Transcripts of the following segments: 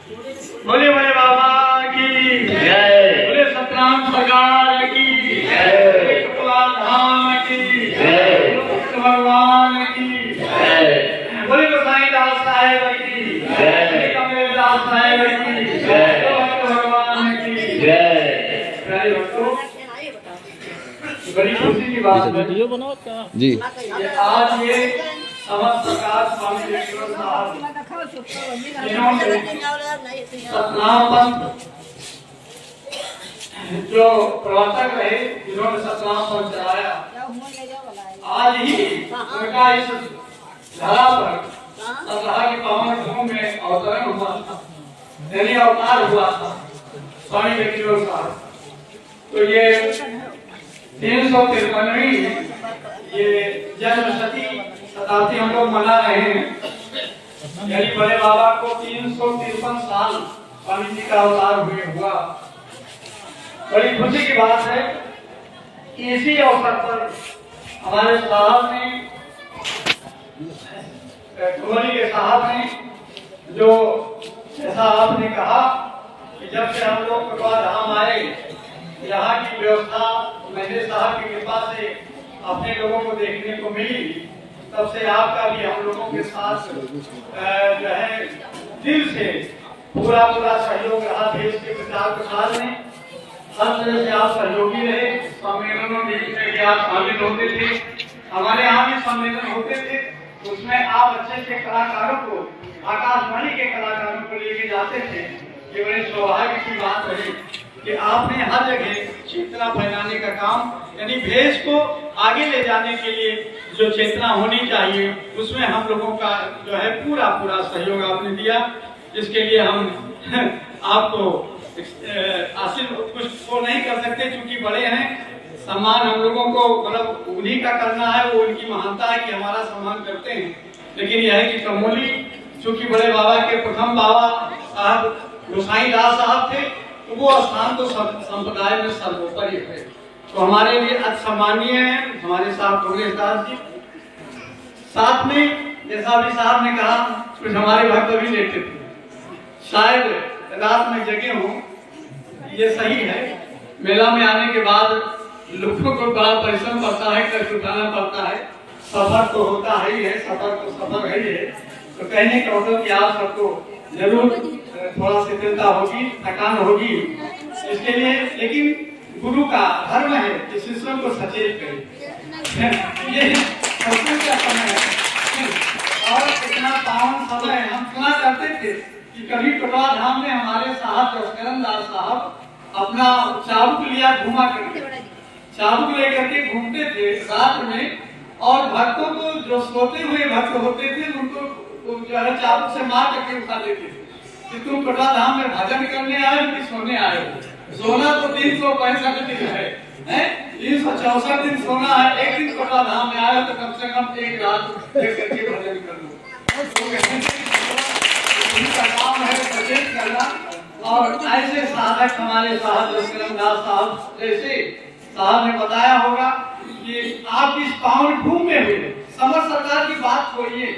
बोले बड़े बाबा की जय, बोले सतराम सरकार की जय, कपिला धाम की जय, भगवान की जय, बोले गोसाई दास साहेब की जय, कमल दास साहेब की जय, भगवान की जय। प्यारे भक्तों, बड़ी खुशी की बात है जी। आज ये समस्त प्रकाश स्वामी विवेकानंद साहब जिन्होंने सतनाम पंथ जो प्रवर्तक रहे, जिन्होंने सतनाम पंथ चलाया, आज ही उनका इस धरा पर सतराह की पावन भूमि में अवतरण हुआ था, यानी अवतार हुआ था स्वामी विवेकानंद साहब। तो ये 353वीं ये जन्म शताब्दी हम लोग मना रहे हैं, यानी बड़े बाबा को 353 साल स्वामी जी का अवतार हुए हुआ। बड़ी खुशी की बात है कि इसी अवसर पर हमारे साहब ने, कुंवरी के साहब ने, जो जैसा आपने कहा कि जब से हम लोग कटवा धाम आए, यहाँ की व्यवस्था मेरे साहब की कृपा से अपने लोगों को देखने को मिली, तब से आपका भी हम लोगों के साथ जो है दिल से पूरा सहयोग रहा। देश के प्रचार प्रसार में हर तरह से आप सहयोगी रहे। सम्मेलनों में भी आप शामिल होते थे, हमारे यहाँ भी सम्मेलन होते थे, उसमें आप अच्छे अच्छे कलाकारों को, आकाशवाणी के कलाकारों को लेके जाते थे। ये बड़े सौभाग्य की बात रही कि आपने हर जगह चेतना फैलाने का काम, यानी भेष को आगे ले जाने के लिए जो चेतना होनी चाहिए, उसमें हम लोगों का जो है पूरा सहयोग आपने दिया। इसके लिए हम आपको आशीर्वाद कुछ वो नहीं कर सकते, क्योंकि बड़े हैं। सम्मान हम लोगों को मतलब उन्हीं का करना है, वो उनकी महानता है कि हमारा सम्मान करते हैं। लेकिन यह है कि कमोली चूंकि बड़े बाबा के प्रथम बाबा साहब गोसाई दास साहब थे, तो वो स्थान तो संप्रदाय में सर्वोपरि है। तो हमारे लिए सम्मानीय है हमारे साहब कमलेश दास जी। साथ में जैसा भी साहब ने कहा, कुछ हमारे भक्त भी लेते थे, शायद रात में जगे हो, ये सही है। मेला में आने के बाद लोगों को बड़ा परिश्रम पड़ता है, कष्ट उठाना पड़ता है, सफर तो होता ही है, सफर है ही है। तो कहने का मतलब कि आप सबको जरूर थोड़ा शिथिलता होगी, थकान होगी, इसके लिए। लेकिन गुरु का धर्म है कि शिष्यों को सचेत करे, ये का समय है। और इतना पावन समय हम सुना करते थे कि कभी कटवा धाम में हमारे साहब जसकरण दास साहब अपना चाबुक लिया घुमा करके, चाबुक लेकर के घूमते थे रात में, और भक्तों को, जो सोते हुए भक्त होते थे, उनको जो है चाबुक से मार करके उठा देते थे कि तुम कटवा धाम में भजन करने आए हो कि सोने आए हो। सोना तो 365 दिन है, 364 दिन सोना है, एक दिन कटवा धाम में आए हो तो कम से कम एक रात देख करके भजन कर लो। उनका काम है सचेत करना। और ऐसे साधक हमारे साहब जसकरण दास साहब जैसे साहब ने बताया होगा कि आप इस पावन भूमि में हुए। समर सरकार की बात छोड़िए,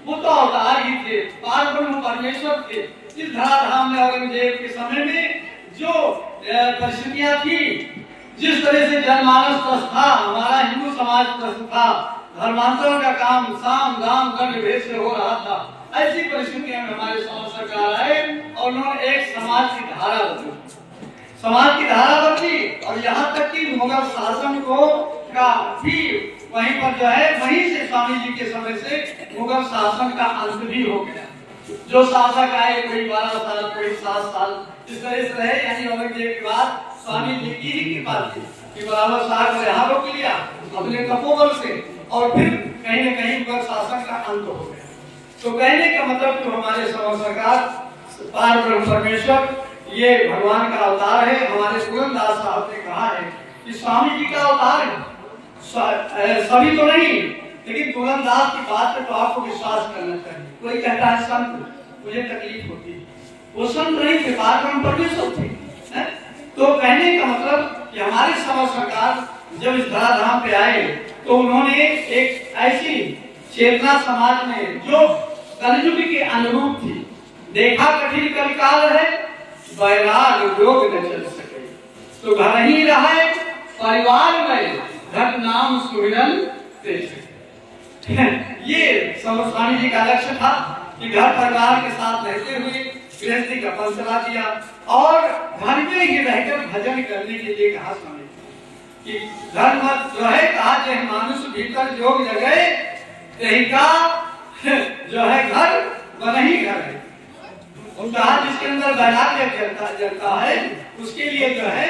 वो तो अवतार ही थे, पारब्रह्म परमेश्वर थे। इस धराधाम में औरंगजेब के समय में जो परिस्थितियां थी, जिस तरह से जनमानस त्रस्त था, हमारा हिंदू समाज त्रस्त था, धर्मांतरण का काम साम दाम दंड भेद से हो रहा था, ऐसी परिस्थितियों में हमारे समर सरकार आए और उन्होंने एक समाज की धारा बदली। और यहाँ तक कि मुगल शासन को का भी वहीं पर जो है, वहीं से स्वामी जी के समय से मुगल शासन का अंत भी हो गया। जो शासक आए, कोई 12 साल, कोई 7 साल, इस तरह से रहे। यानी औरंगजेब के बाद स्वामी जी की ही कृपा थी कि बराबर साहब को यहाँ रोक लिया अपने तपोबल से, और फिर कहीं न कहीं मुगल शासन का अंत हो गया। तो कहने का मतलब कि हमारे समर सरकार पारब्रह्म परमेश्वर, ये भगवान का अवतार है। हमारे तुलनदास साहब ने कहा है कि स्वामी जी का अवतार है, सभी तो नहीं, लेकिन तुलनदास की बात पे तो आपको विश्वास करना चाहिए। कोई कहता है संत, मुझे तकलीफ होती है, वो संत नहीं थे, पारब्रह्म परमेश्वर थे। तो कहने का मतलब कि हमारे समर सरकार जब इस धराधाम पे आए, तो उन्होंने एक ऐसी चेतना समाज में जो कलयुग के अनुरूप थी, देखा कठिन कलिकाल है, बैराग योग न चल सके, तो घर ही रहे परिवार में, घर नाम सुमिरन दे सके। ये स्वामी जी का लक्ष्य था कि घर परिवार के साथ रहते हुए गृहस्थी का फल चला दिया और घर में ही रहकर भजन करने के लिए कहा स्वामी कि घर मत जो है कहा जे मानुष भीतर जोग जगे यही का जो है घर वह नहीं घर है। कहा जिसके अंदर वैराग्य जलता है उसके लिए जो है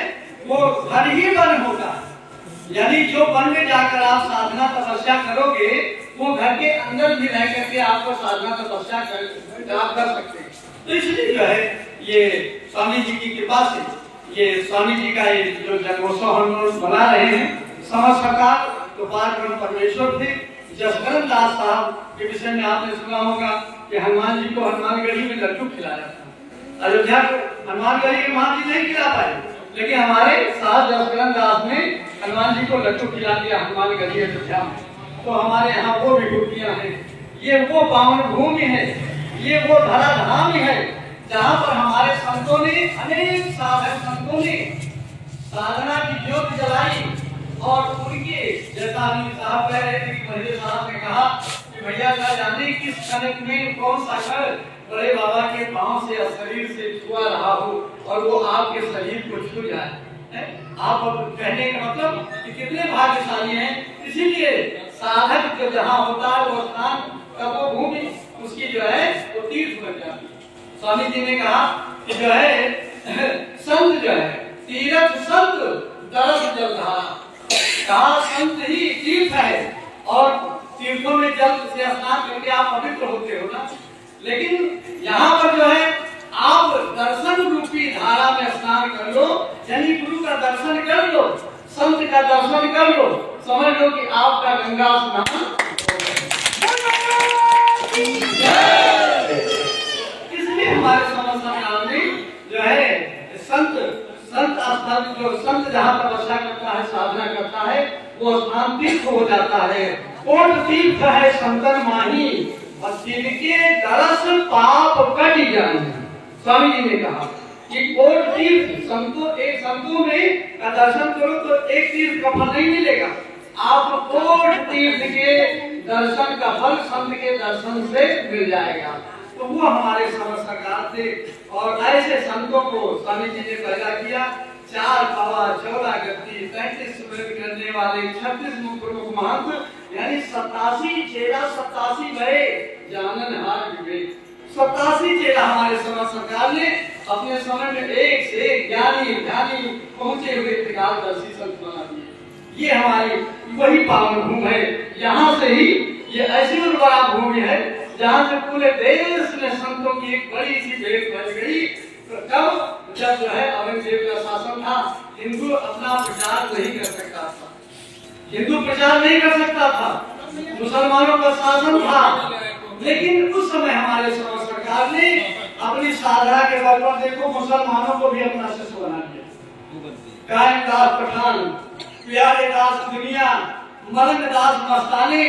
वो घर ही वन होता है। यानी जो वन में जाकर आप साधना तपस्या करोगे वो घर के अंदर भी रह करके आपको साधना तपस्या कर सकते हैं। तो इसलिए जो है ये स्वामी जी की कृपा से ये स्वामी जी का ये जो जन्मोत्सव हम लोग बना रहे हैं, समझ सरकार तो पारब्रह्म परमेश्वर थे जसकरण दास साहब के विषय में आपने सुना होगा कि हनुमान जी को हनुमानगढ़ी में लड्डू खिलाया था। अयोध्या को हनुमानगढ़ी के महान जी नहीं खिला पाए, लेकिन हमारे साहब जसकरण दास ने हनुमान जी को लड्डू खिला दिया हनुमानगढ़ी अयोध्या में। तो हमारे यहाँ वो विभूतियाँ हैं, ये वो पावन भूमि है, ये वो धरा धाम है जहाँ पर हमारे संतों ने अनेक साधक संतों ने साधना की ज्योत जलाई और उनके जैसा साहब कह रहे थे कि महेंद्र साहब ने कहा कि भैया न जाने किस कनक में कौन सा कर बड़े बाबा के पांव से और शरीर से छुआ रहा हो और वो आपके शरीर को छू जाए। आप कहने का मतलब कि कितने भाग्यशाली हैं। इसीलिए साधक जो जहाँ होता है वो स्थान का वो भूमि उसकी जो है वो तीर्थ बन जाती है। स्वामी जी ने कहा कि जो है संत जो है तीर्थ संत दरस जलधारा, कहा संत ही तीर्थ है और तीर्थों में जल से स्नान करके आप पवित्र होते हो ना, लेकिन यहाँ पर जो है आप दर्शन रूपी धारा में स्नान कर लो, यानी गुरु का दर्शन कर लो, संत का दर्शन कर लो, समझ लो कि आपका गंगा स्नान। इसलिए हमारे समस्त में जो है संत स्थल जो संत जहाँ तपस्या करता है साधना करता है वो स्थान तीर्थ हो जाता है। कोट तीर्थ है संतन माही और तिनके दरस पाप कट जाए। स्वामी जी ने कहा कि कोट तीर्थ संतों में का दर्शन करो तो एक तीर्थ का फल नहीं मिलेगा, आप कोट तीर्थ के दर्शन का फल संत के दर्शन से मिल जाएगा। तो वो हमारे समझ सरकार थे और ऐसे संतों को स्वामी जी ने पैदा किया। 4 पावा 14 गति 33 सुमिरन करने वाले 36 प्रमुख महंत, यानी 87 चेला 87 भय जानन हार विवेक। 87 चेला हमारे समझ सरकार ने अपने समय में एक से एक ज्ञानी ध्यानी पहुंचे हुए त्रिकालदर्शी संत बना दिए। ये हमारी वही पावन भूमि है। यहाँ से ही ये ऐसी उर्वरा भूमि है जहाँ से पूरे देश में संतों की एक बड़ी सी भेंट बन गई। तो कब जब जो है औरंगजेब का शासन था, हिंदू अपना प्रचार नहीं कर सकता था, हिंदू प्रचार नहीं कर सकता था, मुसलमानों का शासन था, लेकिन उस समय हमारे सरकार ने अपनी साधना के बल पर देखो मुसलमानों को भी अपना शिष्य बना दिया। कायमदास पठान, प्यारे दास दुनिया, मलंग दास मस्तानी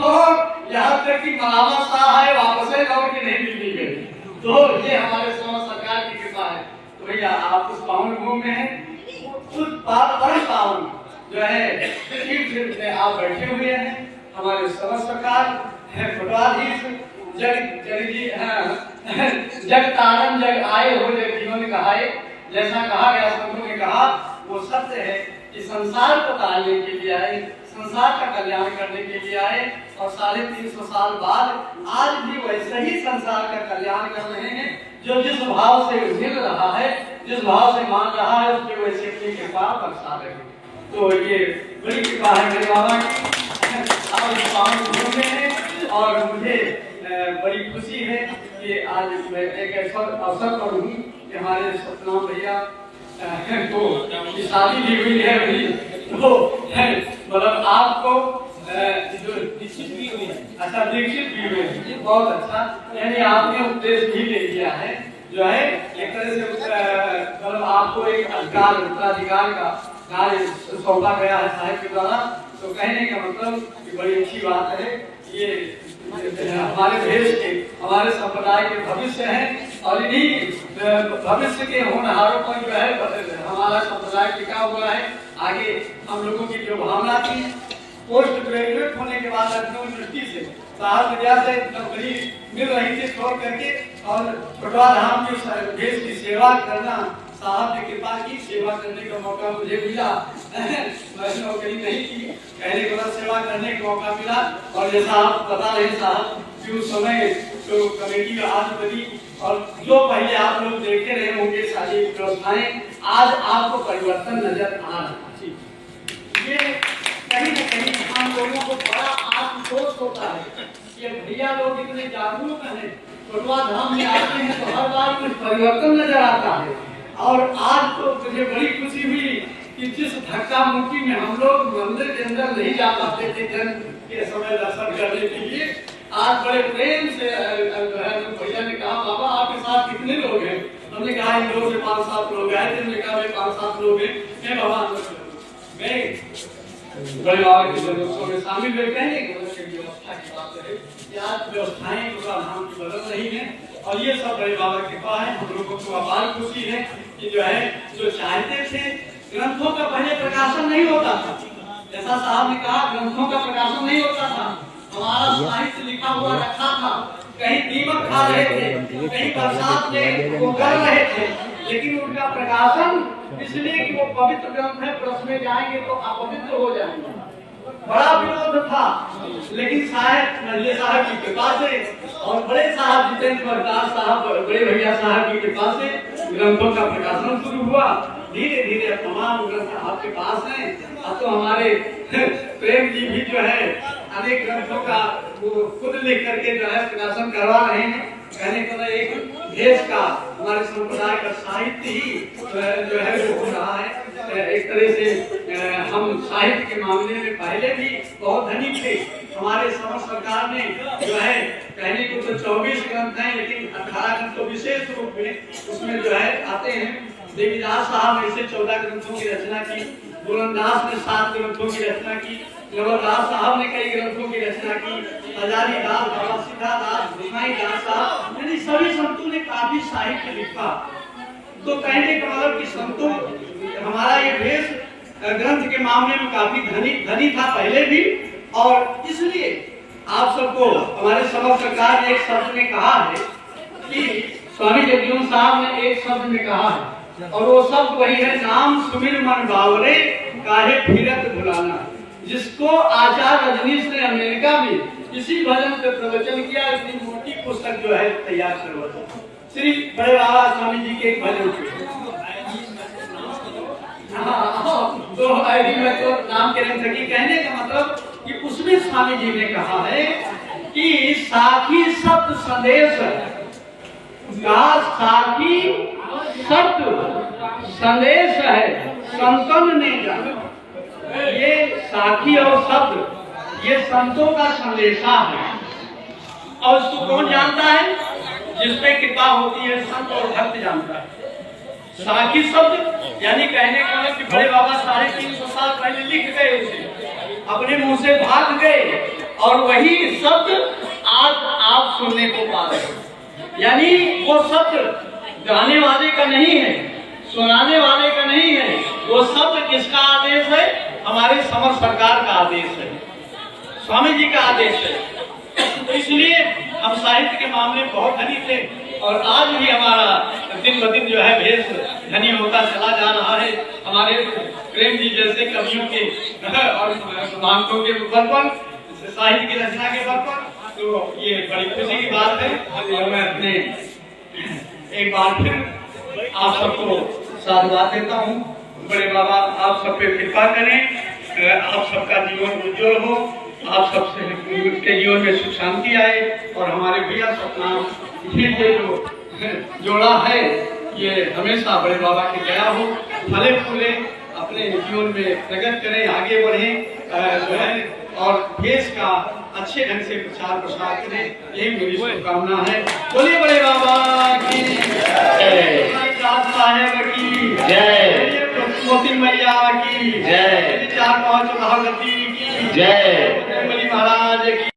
और यहाँ तक कि मलामा शाह है वापस लौट के नहीं मिलनी गई। तो ये हमारे समझ सरकार की कृपा है। तो भैया आप उस पावन भूमि में हैं, उस बड़े पावन जो है तीर्थ में आप बैठे हुए हैं। हमारे समझ सरकार है पटवाधीश जग तारन जग आए हो जग जीवन कहाए। जैसा कहा गया संतों ने कहा वो सत्य है कि संसार को तारने के लिए आए, संसार का कल्याण करने के लिए आए और 350 साल बाद आज भी वैसे ही संसार का कल्याण कर रहे हैं। जो जिस भाव से मिल रहा है, जिस भाव से मान रहा है, उसके वैसे अपनी कृपा बरसा रहे हैं। तो ये बड़ी कृपा है मेरे बाबा की, आप इस पावन भूमि में हैं और मुझे बड़ी खुशी है कि आज मैं एक ऐसा अवसर पर हूँ कि हमारे सतनाम भैया तो शादी भी हुई है अभी, तो मतलब आपको जो दीक्षित भी हुई है, अच्छा दीक्षित भी हुए हैं, बहुत अच्छा, यानी आपने उपदेश भी ले लिया है जो है एक तरह से मतलब आपको एक अधिकार उत्तराधिकार का कार्य सौंपा गया है साहिब के द्वारा। तो कहने का मतलब बड़ी अच्छी बात है, ये हमारे देश के हमारे संप्रदाय के भविष्य है। और इन्हीं भविष्य के होनहारों पर जो है हमारा संप्रदाय टिका हुआ है। आगे हम लोगों की जो भावना थी, पोस्ट ग्रेजुएट होने के बाद लखनऊ यूनिवर्सिटी से साहब विद्या से नौकरी मिल रही थी छोड़ करके, और पटवा धाम की देश की सेवा करना, साहब ने कृपा की, सेवा करने का मौका मुझे मिला। मैंने नौकरी नहीं की, कहने के बाद सेवा करने का मौका मिला। और जैसा आप बता रहे साहब कि उस समय तो कमेटी आज बनी, और जो पहले आप लोग देखे रहे होंगे सारी व्यवस्थाएं, आज आपको परिवर्तन नजर आ रहा है। ये कहीं न कहीं हम लोगों को बड़ा आत्मसोच होता है कि भैया लोग इतने जागरूक हैं, पटवा धाम में आते हैं तो हर बार कुछ परिवर्तन नजर आता है। और आज तो मुझे बड़ी खुशी हुई कि जिस धक्का मुक्की में हम लोग मंदिर के अंदर नहीं जा पाते थे जन के समय दर्शन करने के लिए, आज बड़े प्रेम से भैया ने कहा बाबा आपके साथ कितने लोग हैं? हमने कहा इन लोगों से 5-7 लोग आए थे। हमने कहा 5-7 लोग हैं, मैं भगवान मैं बड़े बाबा के जरूरतों में शामिल हुए। कहने की व्यवस्था की बात है कि आज व्यवस्थाएं धाम की बदल रही है, और ये सब बड़े बाबा की कृपा है। हम लोगों को अपार खुशी है कि जो है जो चाहते थे, ग्रंथों का पहले प्रकाशन नहीं होता था, जैसा साहब ने कहा ग्रंथों का प्रकाशन नहीं होता था, हमारा साहित्य लिखा हुआ रखा था, कहीं दीमक खा रहे थे, कहीं बरसात में वो कर रहे थे, लेकिन उनका प्रकाशन इसलिए कि वो पवित्र ग्रंथ है, प्रेस में जाएंगे तो अपवित्र हो जाएंगे, बड़ा विरोध था। लेकिन साहब नल्ले साहब की कृपा से और बड़े साहब जितेंद्र प्रकाश साहब, बड़े भैया साहब की कृपा से ग्रंथों का प्रकाशन शुरू हुआ। धीरे धीरे तमाम ग्रंथ आपके पास हैं। अब तो हमारे प्रेम जी भी जो है अनेक ग्रंथों का वो खुद लिख करके जो है प्रकाशन करवा रहे हैं। कहने को एक देश का हमारे संप्रदाय का साहित्य ही जो है वो हो रहा है। एक तरह से हम साहित्य के मामले में पहले भी बहुत धनी थे। हमारे समर सरकार ने जो है कहने को तो 24 ग्रंथ हैं, लेकिन 18 ग्रंथ तो विशेष रूप में उसमें जो है आते हैं। देवीदास साहब ने ऐसे 14 ग्रंथों की रचना की, बुलंदास ने 7 ग्रंथों की रचना की, नवलदास साहब ने कई ग्रंथों की रचना की, हजारीदास, बाबा सीतादास, गोसाईदास साहब, यानी सभी संतों ने काफी साहित्य लिखा। तो कहने का मतलब कि संतों हमारा ये देश ग्रंथ के मामले में काफी धनी था पहले भी, और इसलिए आप सबको हमारे समर सरकार ने एक शब्द में कहा है कि स्वामी जगजीवन साहब ने एक शब्द में कहा है, और वो शब्द वही है, नाम सुमिर मन बावरे काहे फिरत भुलाना, जिसको आचार्य रजनीश ने अमेरिका में इसी भजन पे प्रवचन किया। इतनी मोटी पुस्तक जो है तैयार करवा श्री बड़े बाबा स्वामी जी के एक भजन पे। तो मैं तो नाम के रंग सकी, कहने का मतलब कि उसमें स्वामी जी ने कहा है कि साखी शब्द संदेश का साखी शब्द संदेश है संतन ने जाना। ये साखी और शब्द ये संतों का संदेशा है, और उसको कौन जानता है? जिसपे कृपा होती है संत और भक्त जानता है। साखी शब्द यानी कहने का मतलब कि बड़े बाबा 350 साल पहले लिख गए उसे, अपने मुंह से भाग गए, और वही शब्द आज आप सुनने को पा रहे हैं। यानी वो शब्द गाने वाले का नहीं है, सुनाने वाले का नहीं है, वो शब्द किसका आदेश है? हमारे समर सरकार का आदेश है, स्वामी जी का आदेश है। तो इसलिए हम साहित्य के मामले में बहुत धनी थे, और आज भी हमारा दिन ब दिन जो है भेष धनी होता चला जा रहा है। हमारे प्रेम जी जैसे कवियों के और मांगों के बल पर, साहित्य की रचना के बल पर, तो ये बड़ी खुशी की बात है। और मैं अपने एक बार फिर आप सबको साधुवाद देता हूँ। बड़े बाबा आप सब पे कृपा करें, आप सबका जीवन उज्जवल हो, आप सबसे के जीवन में सुख शांति आए, और हमारे भैया सतनाम ये जो जोड़ा है ये हमेशा बड़े बाबा की दया हो, फले फूले, अपने जीवन में प्रगति करें, आगे बढ़ें जो है, और देश का अच्छे ढंग से प्रचार प्रसार करें, यही मेरी शुभकामना है। बोलिए बड़े बाबा की जय, साहेब की जय, मोती मैया की जय, 4 पाँच महागति की जय, महाराज की।